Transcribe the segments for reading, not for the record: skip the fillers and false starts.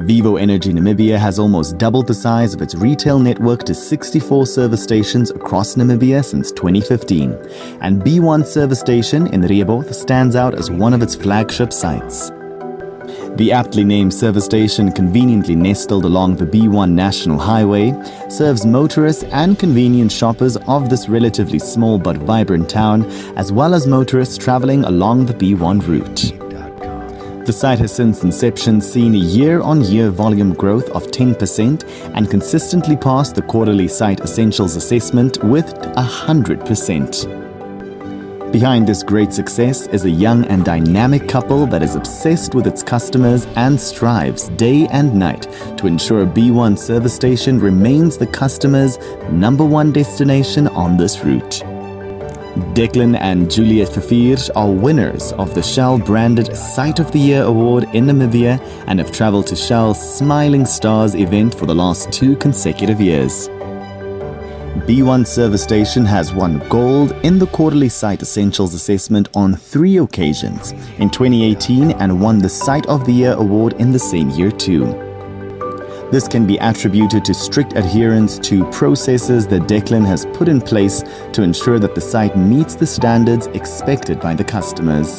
Vivo Energy Namibia has almost doubled the size of its retail network to 64 service stations across Namibia since 2015, and B1 service station in Reheboth stands out as one of its flagship sites. The aptly named service station, conveniently nestled along the B1 National Highway, serves motorists and convenience shoppers of this relatively small but vibrant town, as well as motorists traveling along the B1 route. The site has since inception seen a year-on-year volume growth of 10% and consistently passed the quarterly site essentials assessment with 100%. Behind this great success is a young and dynamic couple that is obsessed with its customers and strives day and night to ensure B1 service station remains the customer's #1 destination on this route. Declan and Juliet Fafir are winners of the Shell-branded Site of the Year Award in Namibia and have traveled to Shell's Smiling Stars event for the last 2 consecutive years. B1 service station has won gold in the quarterly site essentials assessment on 3 occasions, in 2018, and won the Site of the Year Award in the same year too. This can be attributed to strict adherence to processes that Declan has put in place to ensure that the site meets the standards expected by the customers.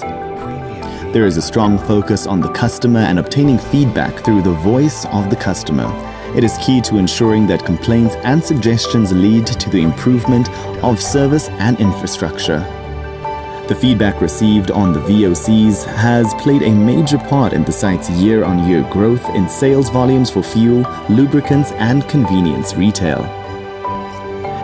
There is a strong focus on the customer and obtaining feedback through the voice of the customer. It is key to ensuring that complaints and suggestions lead to the improvement of service and infrastructure. The feedback received on the VOCs has played a major part in the site's year-on-year growth in sales volumes for fuel, lubricants, and convenience retail.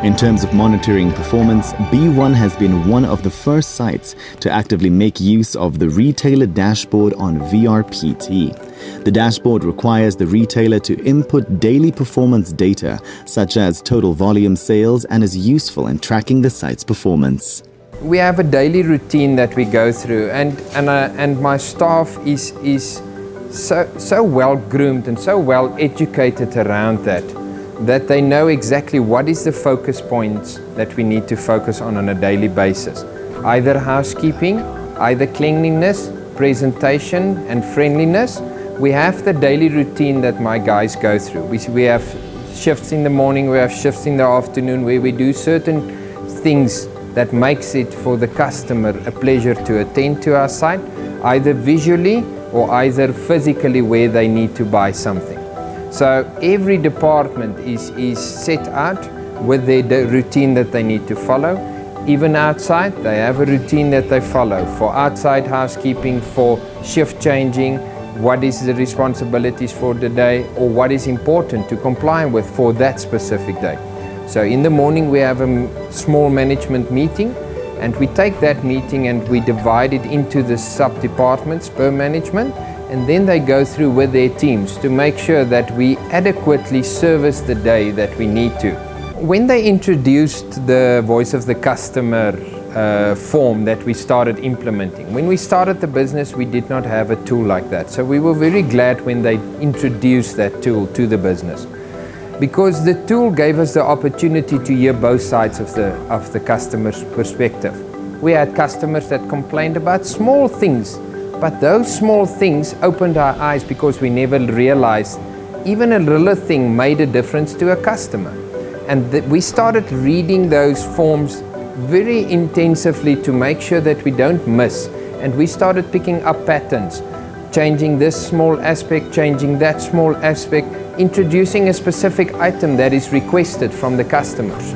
In terms of monitoring performance, B1 has been one of the first sites to actively make use of the retailer dashboard on VRPT. The dashboard requires the retailer to input daily performance data, such as total volume sales, and is useful in tracking the site's performance. We have a daily routine that we go through, and my staff is so well groomed and so well educated around that they know exactly what is the focus points that we need to focus on a daily basis. Either housekeeping, either cleanliness, presentation and friendliness. We have the daily routine that my guys go through. We have shifts in the morning, we have shifts in the afternoon where we do certain things that makes it for the customer a pleasure to attend to our site, either visually or either physically where they need to buy something. So every department is set out with their routine that they need to follow. Even outside, they have a routine that they follow for outside housekeeping, for shift changing, what is the responsibilities for the day, or what is important to comply with for that specific day. So in the morning we have a small management meeting, and we take that meeting and we divide it into the sub-departments per management, and then they go through with their teams to make sure that we adequately service the day that we need to. When they introduced the voice of the customer form that we started implementing, when we started the business we did not have a tool like that, so we were very glad when they introduced that tool to the business. Because the tool gave us the opportunity to hear both sides of the customer's perspective. We had customers that complained about small things, but those small things opened our eyes because we never realized even a little thing made a difference to a customer. And we started reading those forms very intensively to make sure that we don't miss. And we started picking up patterns, changing this small aspect, changing that small aspect, introducing a specific item that is requested from the customers.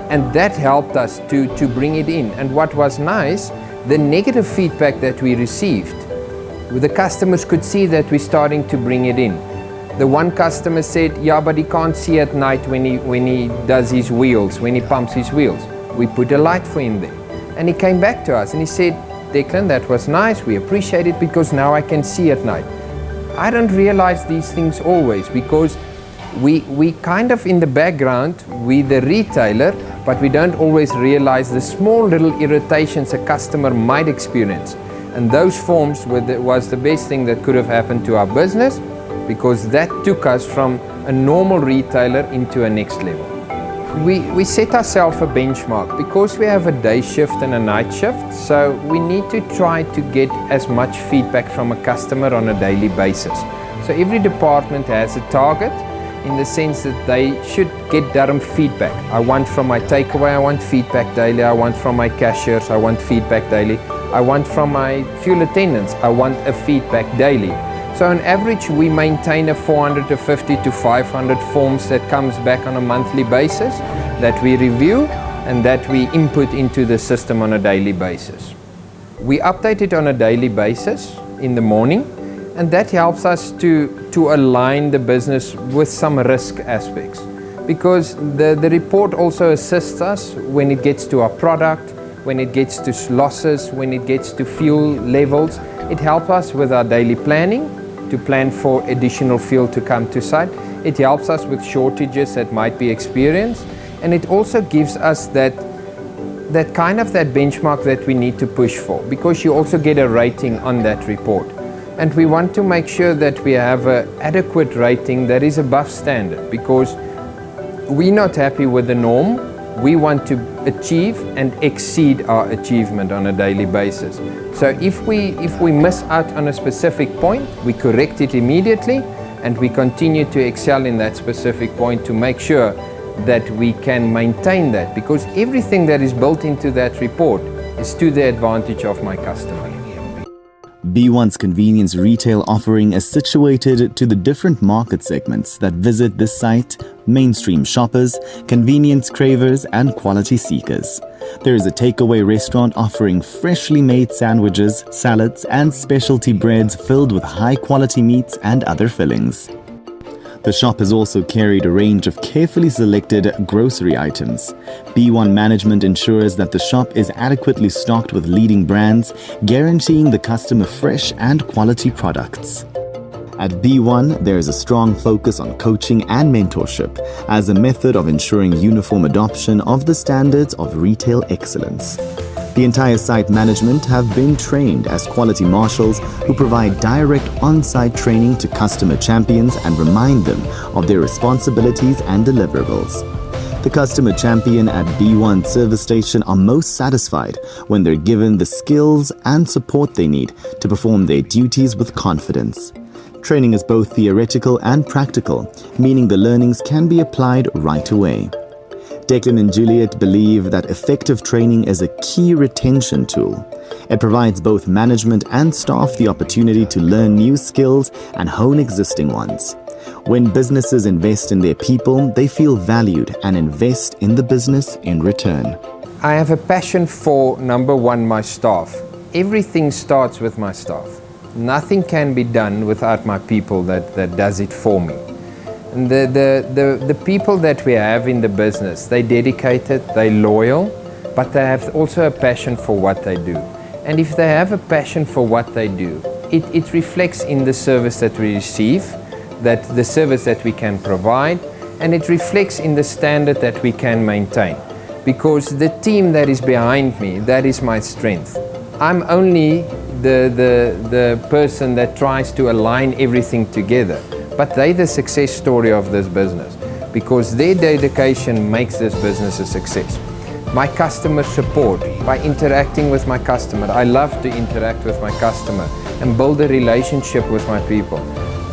And that helped us to bring it in. And what was nice, the negative feedback that we received, the customers could see that we're starting to bring it in. The one customer said, yeah, but he can't see at night when he does his wheels, when he pumps his wheels. We put a light for him there. And he came back to us and he said, Declan, that was nice, we appreciate it because now I can see at night. I don't realize these things always because we kind of in the background, we the retailer, but we don't always realize the small little irritations a customer might experience. And those forms was the best thing that could have happened to our business, because that took us from a normal retailer into a next level. We set ourselves a benchmark because we have a day shift and a night shift, so we need to try to get as much feedback from a customer on a daily basis. So every department has a target in the sense that they should get Durham feedback. I want from my takeaway, I want feedback daily. I want from my cashiers, I want feedback daily. I want from my fuel attendants, I want a feedback daily. So on average, we maintain a 450 to 500 forms that comes back on a monthly basis that we review and that we input into the system on a daily basis. We update it on a daily basis in the morning, and that helps us to align the business with some risk aspects, because the report also assists us when it gets to our product, when it gets to losses, when it gets to fuel levels. It helps us with our daily planning to plan for additional fuel to come to site. It helps us with shortages that might be experienced, and it also gives us that benchmark that we need to push for, because you also get a rating on that report. And we want to make sure that we have an adequate rating that is above standard, because we're not happy with the norm. We want to achieve and exceed our achievement on a daily basis. So if we miss out on a specific point, we correct it immediately, and we continue to excel in that specific point to make sure that we can maintain that, because everything that is built into that report is to the advantage of my customer. B1's convenience retail offering is situated to the different market segments that visit this site: mainstream shoppers, convenience cravers, and quality seekers. There is a takeaway restaurant offering freshly made sandwiches, salads, and specialty breads filled with high-quality meats and other fillings. The shop has also carried a range of carefully selected grocery items. B1 management ensures that the shop is adequately stocked with leading brands, guaranteeing the customer fresh and quality products. At B1, there is a strong focus on coaching and mentorship as a method of ensuring uniform adoption of the standards of retail excellence. The entire site management have been trained as quality marshals who provide direct on-site training to customer champions and remind them of their responsibilities and deliverables. The customer champion at B1 service station are most satisfied when they're given the skills and support they need to perform their duties with confidence. Training is both theoretical and practical, meaning the learnings can be applied right away. Declan and Juliet believe that effective training is a key retention tool. It provides both management and staff the opportunity to learn new skills and hone existing ones. When businesses invest in their people, they feel valued and invest in the business in return. I have a passion for, number one, my staff. Everything starts with my staff. Nothing can be done without my people that does it for me. And the people that we have in the business, they're dedicated, they're loyal, but they have also a passion for what they do. And if they have a passion for what they do, it reflects in the service that we receive, that the service that we can provide, and it reflects in the standard that we can maintain. Because the team that is behind me, that is my strength. I'm only the person that tries to align everything together. But they're the success story of this business, because their dedication makes this business a success. My customer support, by interacting with my customer, I love to interact with my customer and build a relationship with my people.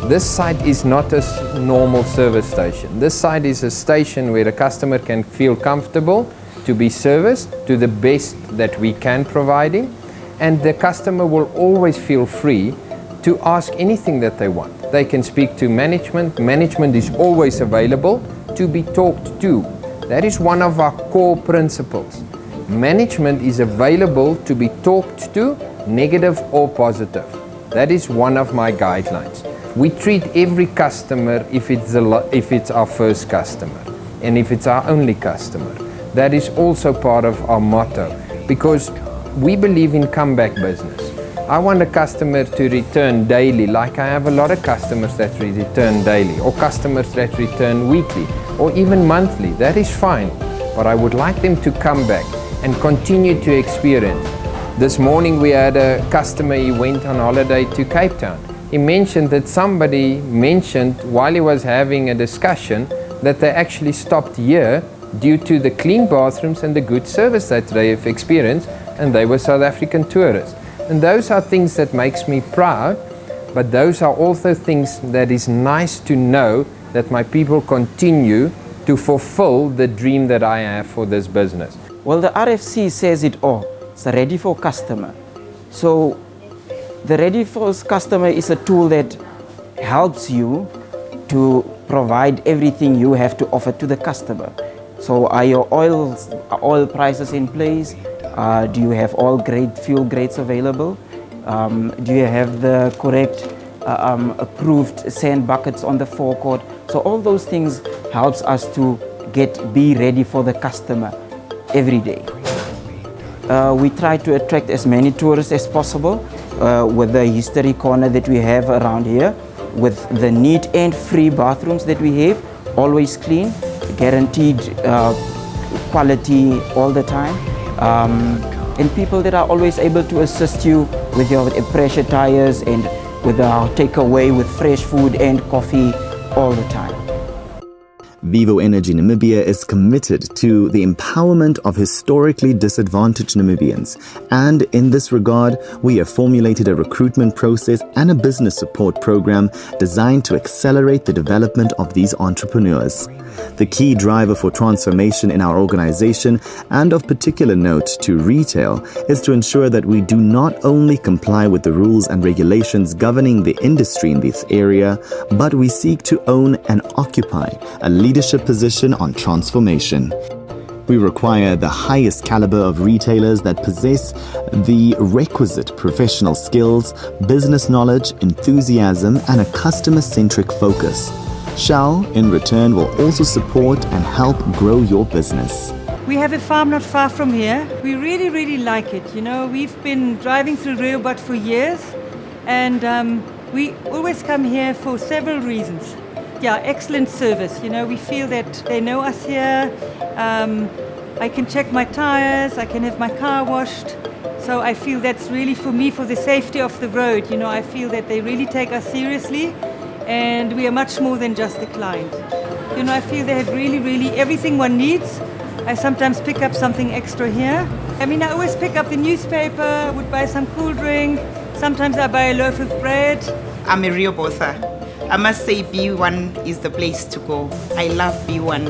This site is not a normal service station. This site is a station where the customer can feel comfortable to be serviced to the best that we can provide him, and the customer will always feel free to ask anything that they want. They can speak to management. Management is always available to be talked to. That is one of our core principles. Management is available to be talked to, negative or positive. That is one of my guidelines. We treat every customer if it's our first customer and if it's our only customer. That is also part of our motto, because we believe in comeback business. I want a customer to return daily, like I have a lot of customers that return daily, or customers that return weekly, or even monthly. That is fine, but I would like them to come back and continue to experience. This morning we had a customer, he went on holiday to Cape Town. He mentioned that somebody mentioned while he was having a discussion that they actually stopped here due to the clean bathrooms and the good service that they have experienced, and they were South African tourists. And those are things that makes me proud, But those are also things that is nice to know, that my people continue to fulfill the dream that I have for this business. Well, the RFC says it all. It's ready for customer. So the ready for customer is a tool that helps you to provide everything you have to offer to the customer. So are your oil prices in place? Do you have all fuel grades available? Do you have the correct approved sand buckets on the forecourt? So all those things helps us to be ready for the customer every day. We try to attract as many tourists as possible with the history corner that we have around here, with the neat and free bathrooms that we have, always clean, guaranteed quality all the time, and people that are always able to assist you with your pressure tires and with our takeaway with fresh food and coffee all the time. Vivo Energy Namibia is committed to the empowerment of historically disadvantaged Namibians, and in this regard, we have formulated a recruitment process and a business support program designed to accelerate the development of these entrepreneurs. The key driver for transformation in our organization, and of particular note to retail, is to ensure that we do not only comply with the rules and regulations governing the industry in this area, but we seek to own and occupy a leadership position on transformation. We require the highest caliber of retailers that possess the requisite professional skills, business knowledge, enthusiasm, and a customer-centric focus. Shell, in return, will also support and help grow your business. We have a farm not far from here. We really, really like it. You know, we've been driving through Rehoboth for years, and we always come here for several reasons. Yeah, excellent service. You know, we feel that they know us here. I can check my tires, I can have my car washed. So I feel that's really for me, for the safety of the road. You know, I feel that they really take us seriously, and we are much more than just a client. You know, I feel they have really, really everything one needs. I sometimes pick up something extra here. I mean, I always pick up the newspaper, I would buy some cool drink. Sometimes I buy a loaf of bread. I'm a Rehobother. I must say B1 is the place to go. I love B1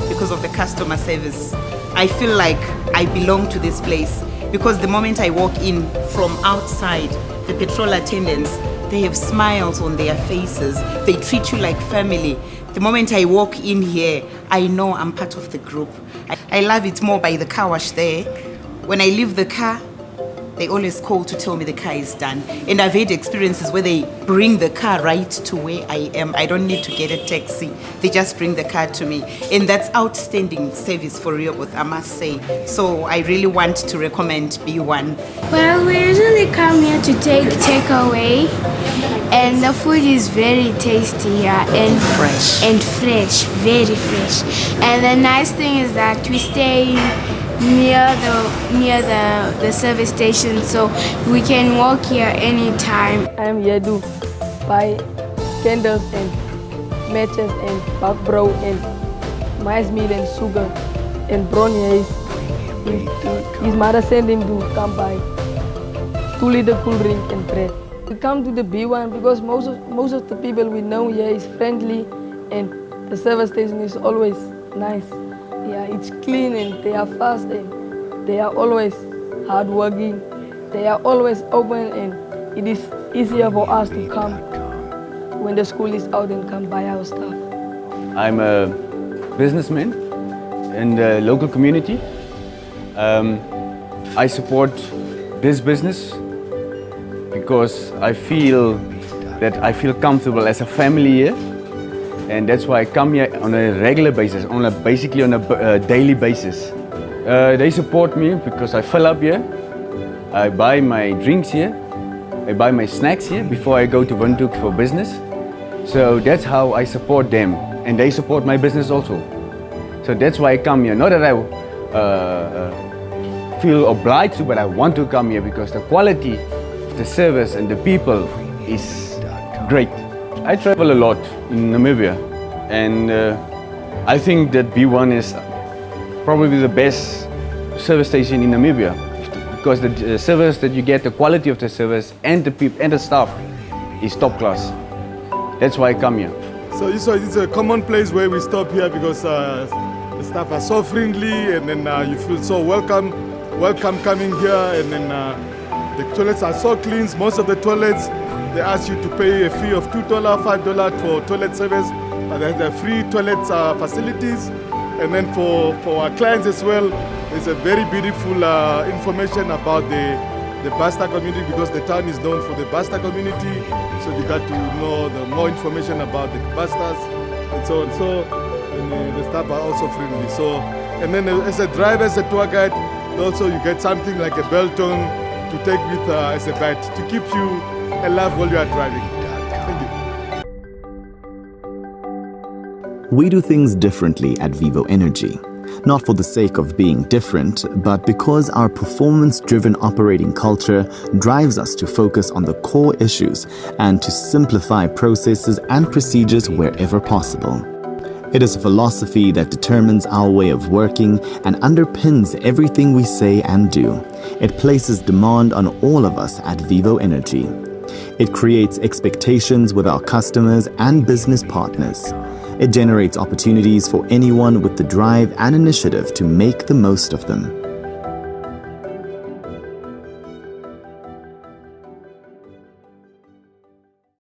because of the customer service. I feel like I belong to this place because the moment I walk in from outside, the petrol attendants, they have smiles on their faces. They treat you like family. The moment I walk in here, I know I'm part of the group. I love it more by the car wash there. When I leave the car, they always call to tell me the car is done. And I've had experiences where they bring the car right to where I am. I don't need to get a taxi. They just bring the car to me. And that's outstanding service for Rehoboth, I must say. So I really want to recommend B1. Well, we usually come here to take takeaway, and the food is very tasty here and fresh, very fresh. And the nice thing is that we stay near the service station, so we can walk here anytime. I'm here to buy candles and matches and bakbro and maize meal and sugar and brownies. His mother sent him to come buy 2-liter cool drink and bread. We come to the B1 because most of the people we know here is friendly, and the service station is always nice. Yeah, it's clean and they are fast and they are always hardworking. They are always open, and it is easier for us to come when the school is out and come buy our stuff. I'm a businessman in the local community. I support this business because I feel comfortable as a family here. And that's why I come here on a regular basis, basically on a daily basis. They support me because I fill up here, I buy my drinks here, I buy my snacks here before I go to Windhoek for business. So that's how I support them, and they support my business also. So that's why I come here. Not that I feel obliged to, but I want to come here because the quality of the service and the people is great. I travel a lot in Namibia, and I think that B1 is probably the best service station in Namibia because the service that you get, the quality of the service and the people and the staff is top class. That's why I come here. So it's a common place where we stop here because the staff are so friendly, and then you feel so welcome coming here, and then the toilets are so clean. Most of the toilets, they ask you to pay a fee of $2, $5 for toilet service, but there's the free toilet facilities. And then for our clients as well, there's a very beautiful information about the Basta community, because the town is known for the Basta community. So you got to know more information about the Bastas and so on. So and the staff are also friendly. So, and then as a driver, as a tour guide, also you get something like a bell tone to take with as a guide to keep you alive while you are driving. Thank you. We do things differently at Vivo Energy. Not for the sake of being different, but because our performance-driven operating culture drives us to focus on the core issues and to simplify processes and procedures wherever possible. It is a philosophy that determines our way of working and underpins everything we say and do. It places demand on all of us at Vivo Energy. It creates expectations with our customers and business partners. It generates opportunities for anyone with the drive and initiative to make the most of them.